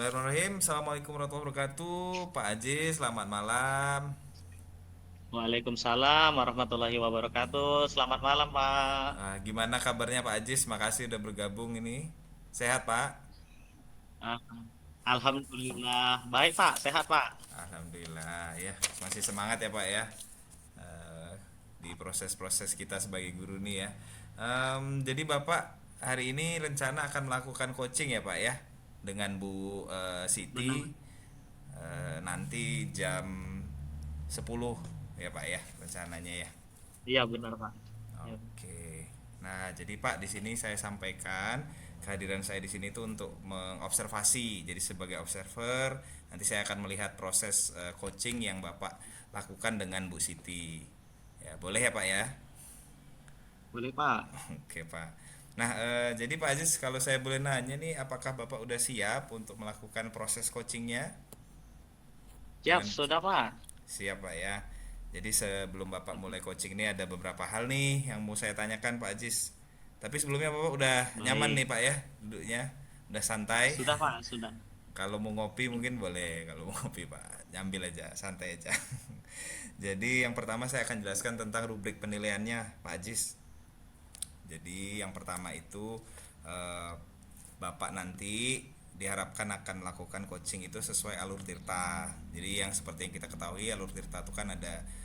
Bismillahirrahmanirrahim. Assalamualaikum warahmatullahi wabarakatuh. Pak Aji, selamat malam. Waalaikumsalam warahmatullahi wabarakatuh. Selamat malam, Pak. Gimana kabarnya Pak Aziz? Makasih udah bergabung ini. Sehat Pak? Ah, Alhamdulillah. Baik, Pak. Sehat, Pak. Alhamdulillah ya. Masih semangat ya Pak ya. Eh, di proses-proses kita sebagai guru nih ya. Jadi Bapak hari ini rencana akan melakukan coaching ya Pak ya dengan Bu Benar. Siti nanti jam 10 ya Pak ya rencananya ya. Iya, benar, Pak. Ya. Oke. Nah, jadi Pak, di sini saya sampaikan kehadiran saya di sini itu untuk mengobservasi. Jadi sebagai observer, nanti saya akan melihat proses coaching yang Bapak lakukan dengan Bu Siti. Ya, boleh ya Pak ya? Boleh, Pak. Oke Pak. Nah, jadi Pak Aziz, kalau saya boleh nanya nih, apakah Bapak udah siap untuk melakukan proses coachingnya? Siap, Dengan sudah, Pak. siap Pak ya. Jadi sebelum Bapak mulai coaching ini ada beberapa hal nih yang mau saya tanyakan Pak Aziz. Tapi sebelumnya Bapak udah nyaman Baik. nih Pak ya duduknya, udah santai. Sudah, Pak. Sudah. Kalau mau ngopi mungkin boleh, kalau mau ngopi Pak, nyambil aja, santai aja. Jadi yang pertama saya akan jelaskan tentang rubrik penilaiannya Pak Aziz. Jadi yang pertama itu eh, Bapak nanti diharapkan akan melakukan coaching itu sesuai alur tirta. Jadi yang seperti yang kita ketahui alur tirta itu kan ada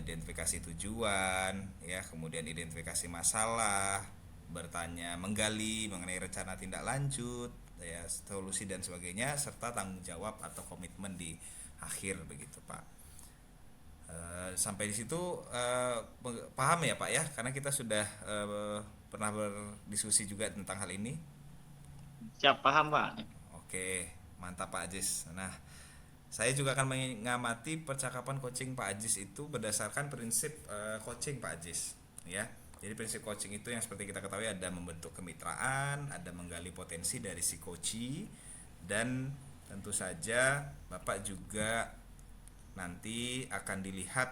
identifikasi tujuan, ya, kemudian identifikasi masalah, bertanya, menggali mengenai rencana tindak lanjut, ya, solusi dan sebagainya, serta tanggung jawab atau komitmen di akhir begitu Pak. Sampai di situ paham ya Pak ya, karena kita sudah pernah berdiskusi juga tentang hal ini. Siap, paham, Pak. Oke, mantap Pak Ajis. Nah, saya juga akan mengamati percakapan coaching Pak Ajis itu berdasarkan prinsip coaching Pak Ajis, ya. Jadi prinsip coaching itu yang seperti kita ketahui ada membentuk kemitraan, ada menggali potensi dari si coachee, dan tentu saja Bapak juga nanti akan dilihat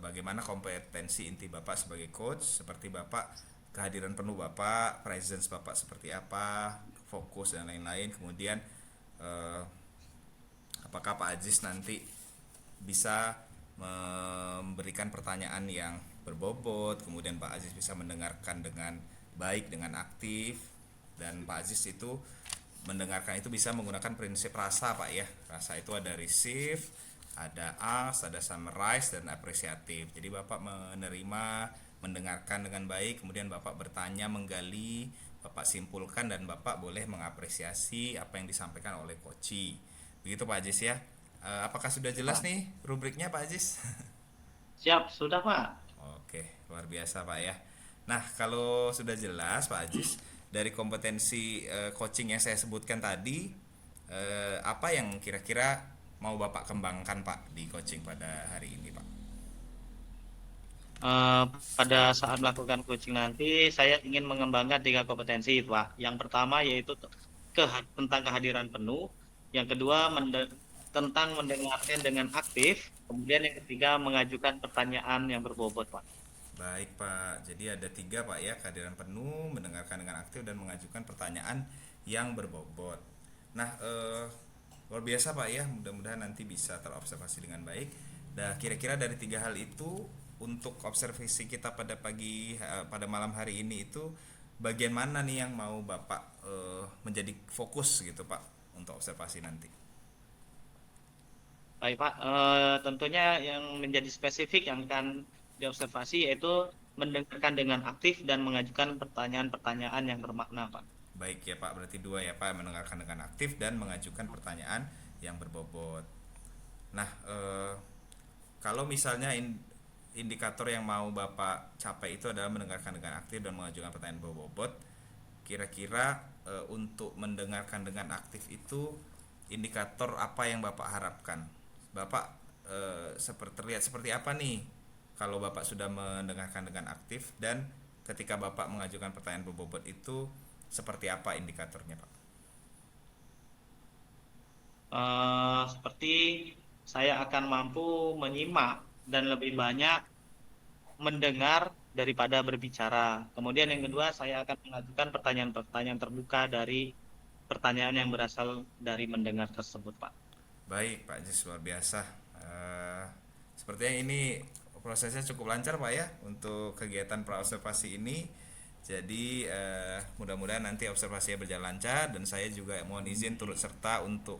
bagaimana kompetensi inti Bapak sebagai coach, seperti Bapak kehadiran penuh Bapak, presence Bapak seperti apa, fokus dan lain-lain. Kemudian eh, apakah Pak Aziz nanti bisa memberikan pertanyaan yang berbobot, kemudian Pak Aziz bisa mendengarkan dengan baik, dengan aktif, dan Pak Aziz itu mendengarkan itu bisa menggunakan prinsip rasa Pak ya. Rasa itu ada receive, ada ask, ada summarize, dan apresiatif. Jadi Bapak menerima, mendengarkan dengan baik, kemudian Bapak bertanya, menggali, Bapak simpulkan, dan Bapak boleh mengapresiasi apa yang disampaikan oleh coach. Begitu Pak Aziz ya. Apakah sudah jelas Pak. nih rubriknya Pak Aziz? Siap, sudah, Pak. Oke, luar biasa Pak ya. Nah, kalau sudah jelas Pak Ajis, dari kompetensi coaching yang saya sebutkan tadi, apa yang kira-kira mau Bapak kembangkan Pak di coaching pada hari ini Pak? Eh, Pada saat melakukan coaching nanti, saya ingin mengembangkan tiga kompetensi, Pak. Yang pertama yaitu tentang kehadiran penuh. Yang kedua, tentang mendengarkan dengan aktif. Kemudian yang ketiga, mengajukan pertanyaan yang berbobot, Pak. Baik Pak, jadi ada tiga Pak ya, kehadiran penuh, mendengarkan dengan aktif, dan mengajukan pertanyaan yang berbobot. Nah, luar biasa Pak ya, mudah-mudahan nanti bisa terobservasi dengan baik. Nah, kira-kira dari tiga hal itu, untuk observasi kita pada pada malam hari ini itu, bagian mana nih yang mau Bapak menjadi fokus gitu Pak, untuk observasi nanti? Baik, Pak. Tentunya yang menjadi spesifik yang akan diobservasi yaitu mendengarkan dengan aktif dan mengajukan pertanyaan-pertanyaan yang bermakna, Pak. Baik ya Pak, berarti dua ya Pak, mendengarkan dengan aktif dan mengajukan pertanyaan yang berbobot. Nah, kalau misalnya indikator yang mau Bapak capai itu adalah mendengarkan dengan aktif dan mengajukan pertanyaan berbobot, kira-kira untuk mendengarkan dengan aktif itu indikator apa yang Bapak harapkan? Bapak seperti terlihat seperti apa nih kalau Bapak sudah mendengarkan dengan aktif, dan ketika Bapak mengajukan pertanyaan berbobot itu seperti apa indikatornya Pak? Seperti saya akan mampu menyimak dan lebih banyak mendengar daripada berbicara. Kemudian yang Baik. kedua, saya akan mengajukan pertanyaan-pertanyaan terbuka dari pertanyaan yang berasal dari mendengar tersebut, Pak. Baik, Pak Ajis, luar biasa. Eh, Sepertinya ini prosesnya cukup lancar, Pak ya, untuk kegiatan praobservasi ini. Jadi mudah-mudahan nanti observasinya berjalan lancar dan saya juga mohon izin turut serta untuk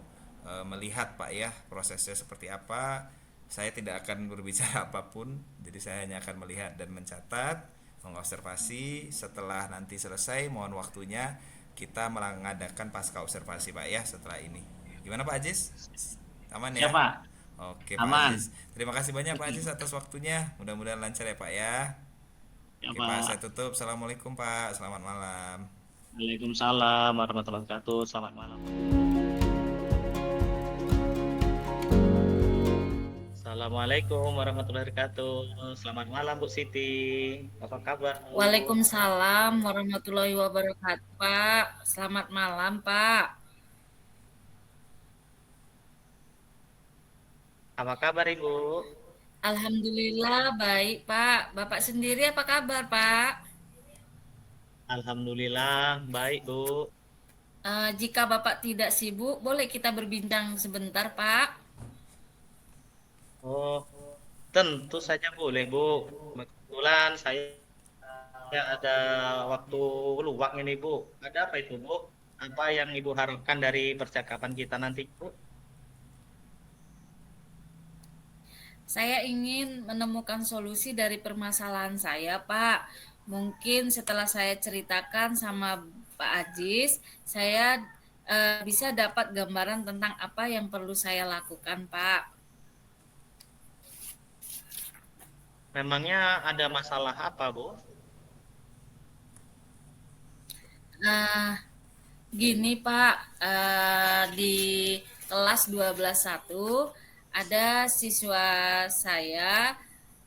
melihat, Pak ya, prosesnya seperti apa. Saya tidak akan berbicara apapun, jadi saya hanya akan melihat dan mencatat, mengobservasi. Setelah nanti selesai, mohon waktunya kita mengadakan pasca observasi, Pak ya, setelah ini. Gimana Pak Ajis? Aman Ya, ya? Pak. Oke Pak Aman. Aziz. Terima kasih banyak Pak Aziz atas waktunya. Mudah-mudahan lancar ya Pak ya. Ya, Oke Pak, saya Pak. tutup. Assalamualaikum Pak. Selamat malam. Waalaikumsalam warahmatullahi wabarakatuh. Selamat malam. Assalamualaikum warahmatullahi wabarakatuh. Selamat malam, Bu Siti. Apa kabar, Bu? Waalaikumsalam warahmatullahi wabarakatuh, Pak. Selamat malam, Pak. Apa kabar, Ibu? Alhamdulillah baik, Pak. Bapak sendiri apa kabar, Pak? Alhamdulillah, baik, Bu. Jika Bapak tidak sibuk, boleh kita berbincang sebentar, Pak? Oh, tentu saja boleh, Bu. Kebetulan saya ada waktu luang ini, Bu. Ada apa itu, Bu? Apa yang Ibu harapkan dari percakapan kita nanti, Bu? Saya ingin menemukan solusi dari permasalahan saya, Pak. Mungkin setelah saya ceritakan sama Pak Ajis, saya bisa dapat gambaran tentang apa yang perlu saya lakukan, Pak. Memangnya ada masalah apa, Bu? Nah, gini Pak, di kelas 12.1 ada siswa saya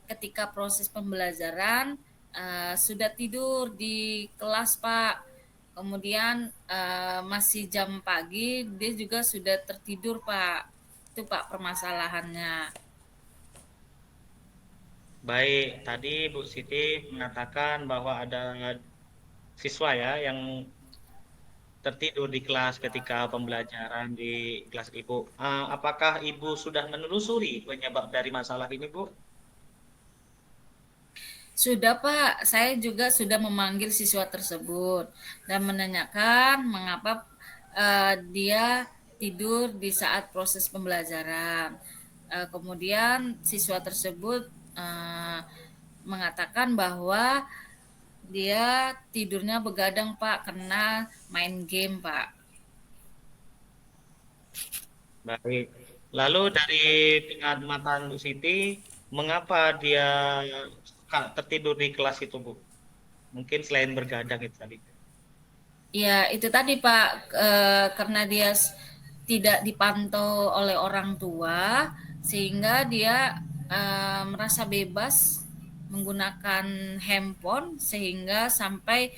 ketika proses pembelajaran sudah tidur di kelas Pak. Kemudian masih jam pagi dia juga sudah tertidur Pak. Itu Pak permasalahannya. Baik, tadi Bu Siti mengatakan bahwa ada siswa ya yang tertidur di kelas ketika pembelajaran di kelas Ibu. Apakah Ibu sudah menelusuri penyebab dari masalah ini, Bu? Sudah Pak, saya juga sudah memanggil siswa tersebut dan menanyakan mengapa dia tidur di saat proses pembelajaran. Kemudian siswa tersebut mengatakan bahwa dia tidurnya begadang Pak karena main game Pak. Baik. Lalu dari pengamatan Bu Siti, mengapa dia tertidur di kelas itu, Bu? Mungkin selain bergadang itu tadi. Ya, itu tadi Pak, karena dia tidak dipantau oleh orang tua, sehingga dia merasa bebas menggunakan handphone, sehingga sampai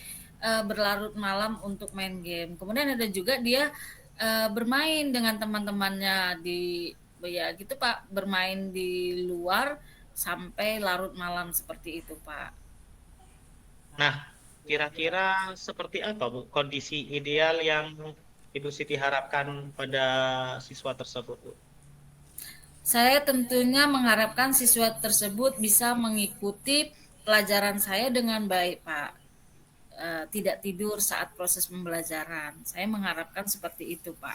berlarut malam untuk main game. Kemudian ada juga dia bermain dengan teman-temannya ya gitu Pak, bermain di luar sampai larut malam seperti itu Pak. Nah, kira-kira seperti apa, Bu, kondisi ideal yang Ibu Siti harapkan pada siswa tersebut, Bu? Saya tentunya mengharapkan siswa tersebut bisa mengikuti pelajaran saya dengan baik, Pak. Tidak tidur saat proses pembelajaran. Saya mengharapkan seperti itu, Pak.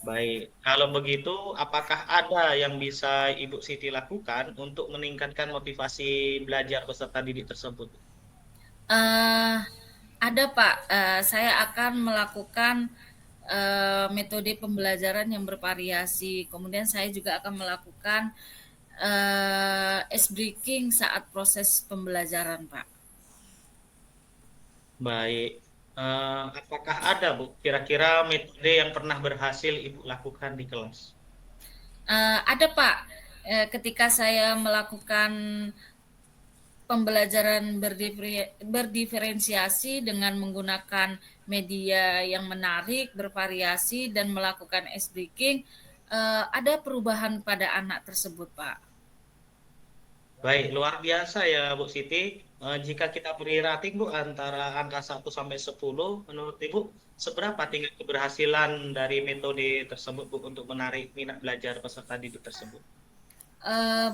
Baik, kalau begitu, apakah ada yang bisa Ibu Siti lakukan untuk meningkatkan motivasi belajar peserta didik tersebut? Uh, ada Pak, saya akan melakukan metode pembelajaran yang bervariasi. Kemudian saya juga akan melakukan ice breaking saat proses pembelajaran, Pak. Baik, apakah ada, Bu, kira-kira metode yang pernah berhasil Ibu lakukan di kelas? Ada Pak, ketika saya melakukan pembelajaran berdiferensiasi dengan menggunakan media yang menarik, bervariasi, dan melakukan ice breaking, ada perubahan pada anak tersebut, Pak. Baik, luar biasa ya Bu Siti. jika kita beri rating Bu antara angka 1 sampai 10, menurut Ibu seberapa tingkat keberhasilan dari metode tersebut Bu untuk menarik minat belajar peserta didik tersebut?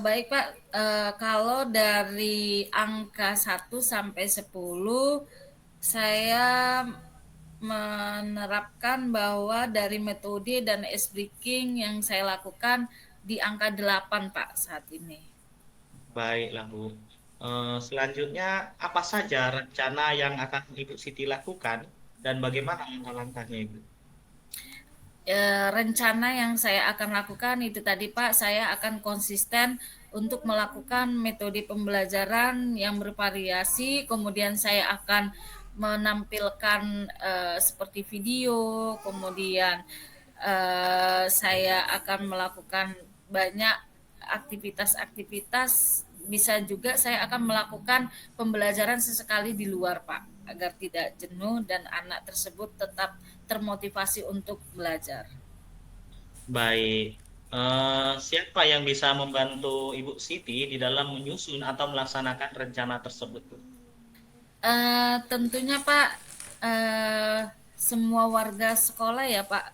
Baik Pak, kalau dari angka 1 sampai 10, saya menerapkan bahwa dari metode dan ice breaking yang saya lakukan di angka 8 Pak saat ini. Baiklah Bu. Selanjutnya apa saja rencana yang akan Ibu Siti lakukan dan bagaimana langkah-langkahnya Ibu? Rencana yang saya akan lakukan itu tadi Pak, saya akan konsisten untuk melakukan metode pembelajaran yang bervariasi, kemudian saya akan menampilkan seperti video, kemudian saya akan melakukan banyak aktivitas-aktivitas, bisa juga saya akan melakukan pembelajaran sesekali di luar Pak, agar tidak jenuh dan anak tersebut tetap termotivasi untuk belajar. Baik. Siapa yang bisa membantu Ibu Siti di dalam menyusun atau melaksanakan rencana tersebut? Tentunya Pak, semua warga sekolah ya Pak,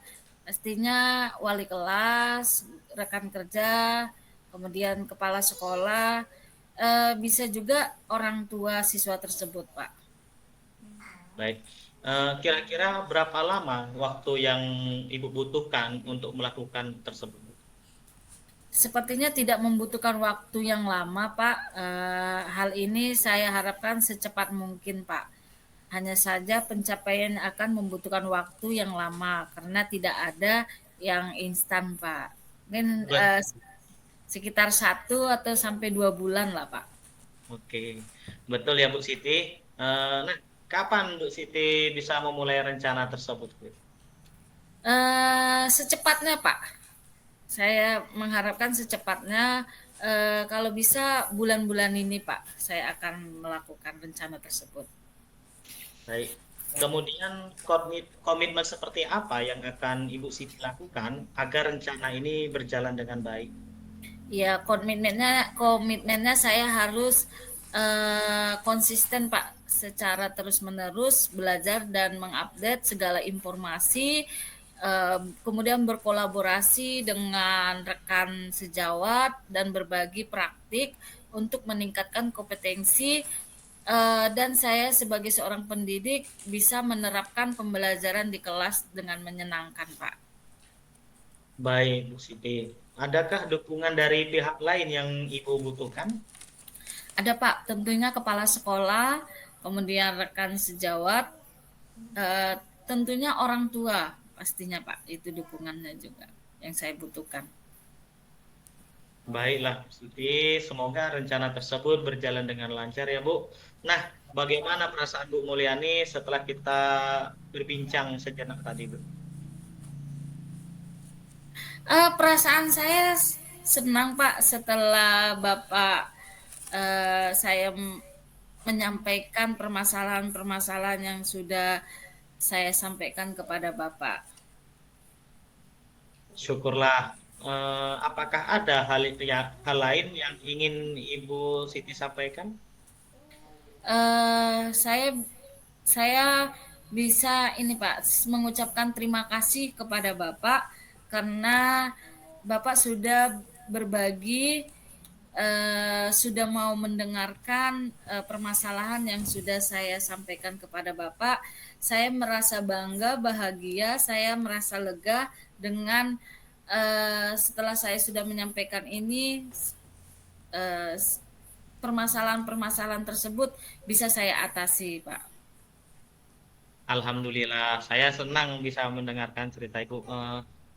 pastinya wali kelas, rekan kerja, kemudian kepala sekolah, bisa juga orang tua siswa tersebut Pak. Baik. Kira-kira berapa lama waktu yang Ibu butuhkan untuk melakukan tersebut? Sepertinya tidak membutuhkan waktu yang lama Pak. Hal ini saya harapkan secepat mungkin Pak. Hanya saja pencapaian akan membutuhkan waktu yang lama karena tidak ada yang instan Pak. Mungkin sekitar 1 atau sampai 2 bulan lah Pak. Oke, betul ya Bu Siti. Nah, kapan Bu Siti bisa memulai rencana tersebut? Secepatnya Pak. Saya mengharapkan secepatnya, kalau bisa bulan-bulan ini Pak, saya akan melakukan rencana tersebut. Baik. Kemudian komitmen seperti apa yang akan Ibu Siti lakukan agar rencana ini berjalan dengan baik? Ya, komitmennya saya harus konsisten Pak, secara terus-menerus belajar dan mengupdate segala informasi, kemudian berkolaborasi dengan rekan sejawat dan berbagi praktik untuk meningkatkan kompetensi, dan saya sebagai seorang pendidik bisa menerapkan pembelajaran di kelas dengan menyenangkan Pak. Baik, Bu Siti. Adakah dukungan dari pihak lain yang Ibu butuhkan? Ada Pak, tentunya kepala sekolah, kemudian rekan sejawat, tentunya orang tua pastinya Pak, itu dukungannya juga yang saya butuhkan. Baiklah, Bu Siti. Semoga rencana tersebut berjalan dengan lancar ya Bu. Nah, bagaimana perasaan Bu Mulyani setelah kita berbincang sejenak tadi Bu? Perasaan saya senang Pak setelah Bapak saya menyampaikan permasalahan-permasalahan yang sudah saya sampaikan kepada Bapak. Syukurlah. Apakah ada hal lain yang ingin Ibu Siti sampaikan? Saya bisa ini Pak, mengucapkan terima kasih kepada Bapak karena Bapak sudah berbagi, sudah mau mendengarkan permasalahan yang sudah saya sampaikan kepada Bapak. Saya merasa bangga, bahagia, saya merasa lega dengan setelah saya sudah menyampaikan ini, permasalahan-permasalahan tersebut bisa saya atasi, Pak. Alhamdulillah, saya senang bisa mendengarkan cerita Ibu.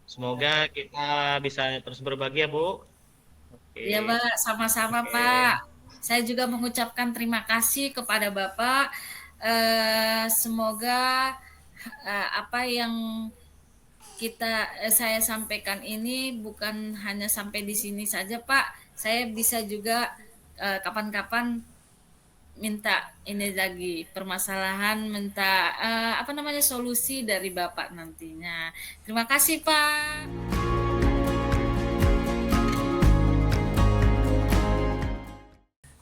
Semoga kita bisa terus berbagi ya Bu. Oke. Iya Pak, sama-sama Oke. Pak. Saya juga mengucapkan terima kasih kepada Bapak. Semoga apa yang saya sampaikan ini bukan hanya sampai di sini saja Pak. Saya bisa juga kapan-kapan minta ini lagi permasalahan, minta solusi dari Bapak nantinya. Terima kasih Pak.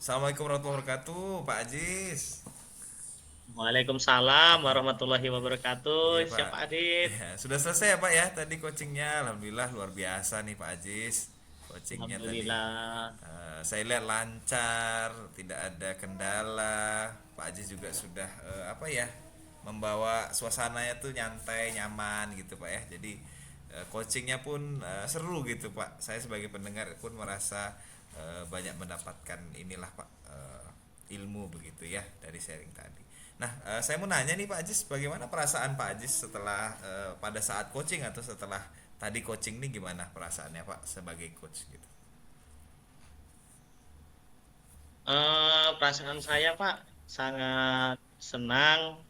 Assalamualaikum warahmatullahi wabarakatuh, Pak Ajis. Waalaikumsalam warahmatullahi Iya wabarakatuh. Pak. Siapa Adit? Ya, sudah selesai ya Pak ya tadi coachingnya. Alhamdulillah luar biasa nih Pak Ajis. Coachingnya tadi. Alhamdulillah. Saya lihat lancar, tidak ada kendala. Pak Ajis juga sudah apa ya, membawa suasananya tuh nyantai, nyaman gitu Pak ya. Jadi coachingnya pun seru gitu Pak. Saya sebagai pendengar pun merasa banyak mendapatkan inilah Pak, ilmu begitu ya dari sharing tadi. Nah, saya mau nanya nih Pak Ajis, bagaimana perasaan Pak Ajis setelah pada saat coaching atau setelah tadi coaching nih, gimana perasaannya Pak sebagai coach gitu? Perasaan saya Pak sangat senang.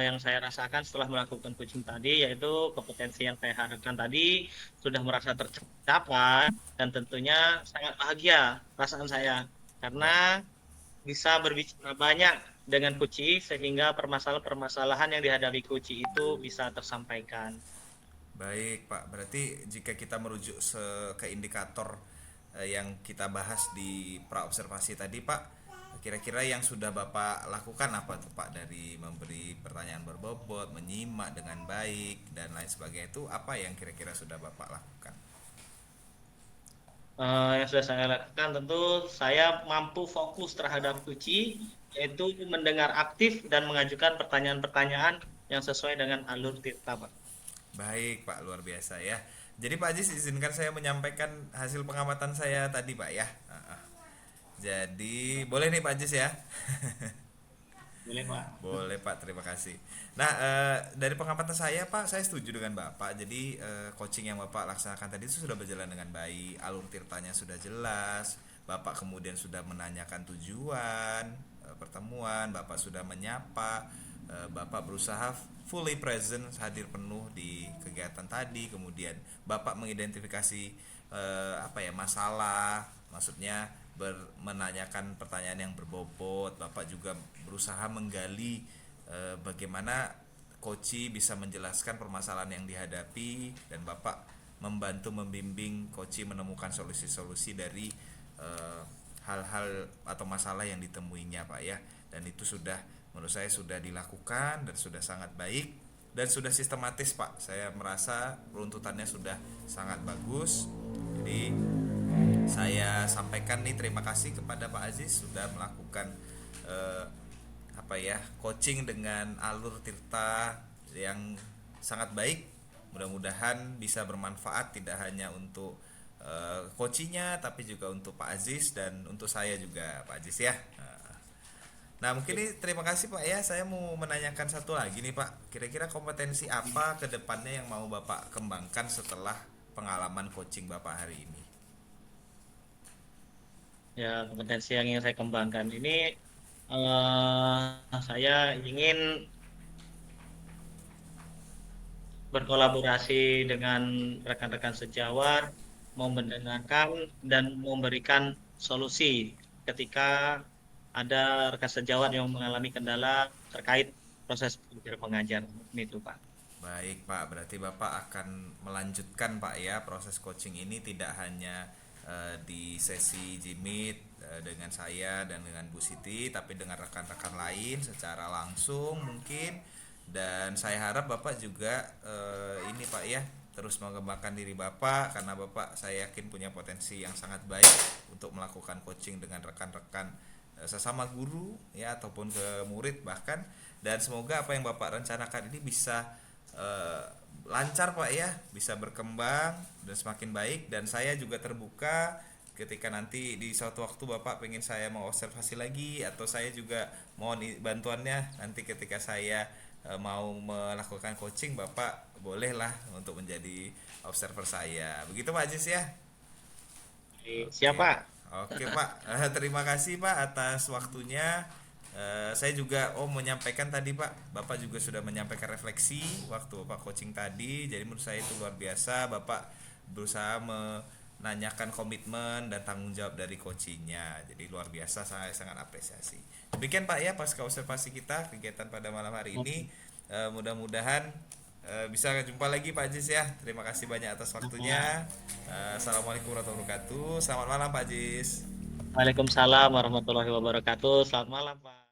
Yang saya rasakan setelah melakukan coaching tadi yaitu kompetensi yang saya harapkan tadi sudah merasa tercapai dan tentunya sangat bahagia perasaan saya Ba- karena bisa berbicara banyak dengan Kuci sehingga permasalahan-permasalahan yang dihadapi Kuci itu bisa tersampaikan. Baik Pak, berarti jika kita merujuk ke indikator yang kita bahas di pra observasi tadi Pak, kira-kira yang sudah Bapak lakukan apa tuh Pak, dari memberi pertanyaan berbobot, menyimak dengan baik dan lain sebagainya, itu apa yang kira-kira sudah Bapak lakukan? Yang sudah saya lakukan tentu saya mampu fokus terhadap Kuci yaitu mendengar aktif dan mengajukan pertanyaan-pertanyaan yang sesuai dengan alur tirta, Pak. Baik Pak, luar biasa ya. Jadi Pak Ajis, izinkan saya menyampaikan hasil pengamatan saya tadi Pak ya. Jadi boleh nih Pak Ajis ya. Boleh, Pak. Boleh Pak, terima kasih. Nah, dari pengamatan saya Pak, saya setuju dengan Bapak. Jadi coaching yang Bapak laksanakan tadi itu sudah berjalan dengan baik, alur tirtanya sudah jelas. Bapak kemudian sudah menanyakan tujuan pertemuan, Bapak sudah menyapa, Bapak berusaha fully present, hadir penuh di kegiatan tadi. Kemudian Bapak mengidentifikasi apa ya, masalah, maksudnya menanyakan pertanyaan yang berbobot. Bapak juga berusaha menggali bagaimana Koci bisa menjelaskan permasalahan yang dihadapi, dan Bapak membantu membimbing Koci menemukan solusi-solusi dari eh, hal-hal atau masalah yang ditemuinya Pak ya. Dan itu sudah, menurut saya sudah dilakukan dan sudah sangat baik dan sudah sistematis Pak. Saya merasa runtutannya sudah sangat bagus. Jadi saya sampaikan nih terima kasih kepada Pak Aziz sudah melakukan eh, apa ya, coaching dengan alur tirta yang sangat baik. Mudah-mudahan bisa bermanfaat tidak hanya untuk coachingnya tapi juga untuk Pak Aziz dan untuk saya juga Pak Aziz ya. Nah, mungkin ini terima kasih Pak ya. Saya mau menanyakan satu lagi nih Pak. Kira-kira kompetensi apa ke depannya yang mau Bapak kembangkan setelah pengalaman coaching Bapak hari ini? Ya, kompetensi yang ingin saya kembangkan ini saya ingin berkolaborasi dengan rekan-rekan sejawat, mau mendengarkan dan memberikan solusi ketika ada rekan sejawat yang mengalami kendala terkait proses belajar mengajar itu, Pak. Baik Pak, berarti Bapak akan melanjutkan Pak ya proses coaching ini, tidak hanya di sesi Jimit dengan saya dan dengan Bu Siti, tapi dengan rekan-rekan lain secara langsung mungkin. Dan saya harap Bapak juga ini Pak ya, terus mengembangkan diri Bapak, karena Bapak saya yakin punya potensi yang sangat baik untuk melakukan coaching dengan rekan-rekan sesama guru ya, ataupun ke murid bahkan. Dan semoga apa yang Bapak rencanakan ini bisa lancar Pak ya, bisa berkembang dan semakin baik. Dan saya juga terbuka ketika nanti di suatu waktu Bapak pengen saya mau observasi lagi, atau saya juga mohon bantuannya nanti ketika saya mau melakukan coaching, Bapak bolehlah untuk menjadi observer saya. Begitu Pak Ajis ya. Siap, Oke. Pak. Oke Pak. Terima kasih Pak atas waktunya. Saya juga menyampaikan tadi Pak, Bapak juga sudah menyampaikan refleksi waktu Bapak coaching tadi. Jadi menurut saya itu luar biasa. Bapak berusaha menanyakan komitmen dan tanggung jawab dari coachingnya. Jadi luar biasa, saya sangat apresiasi. Demikian Pak ya pasca observasi kita kegiatan pada malam hari ini. Mudah-mudahan bisa jumpa lagi Pak Ajis ya. Terima kasih banyak atas waktunya. Assalamualaikum warahmatullahi wabarakatuh. Selamat malam Pak Ajis. Waalaikumsalam warahmatullahi wabarakatuh. Selamat malam, Pak.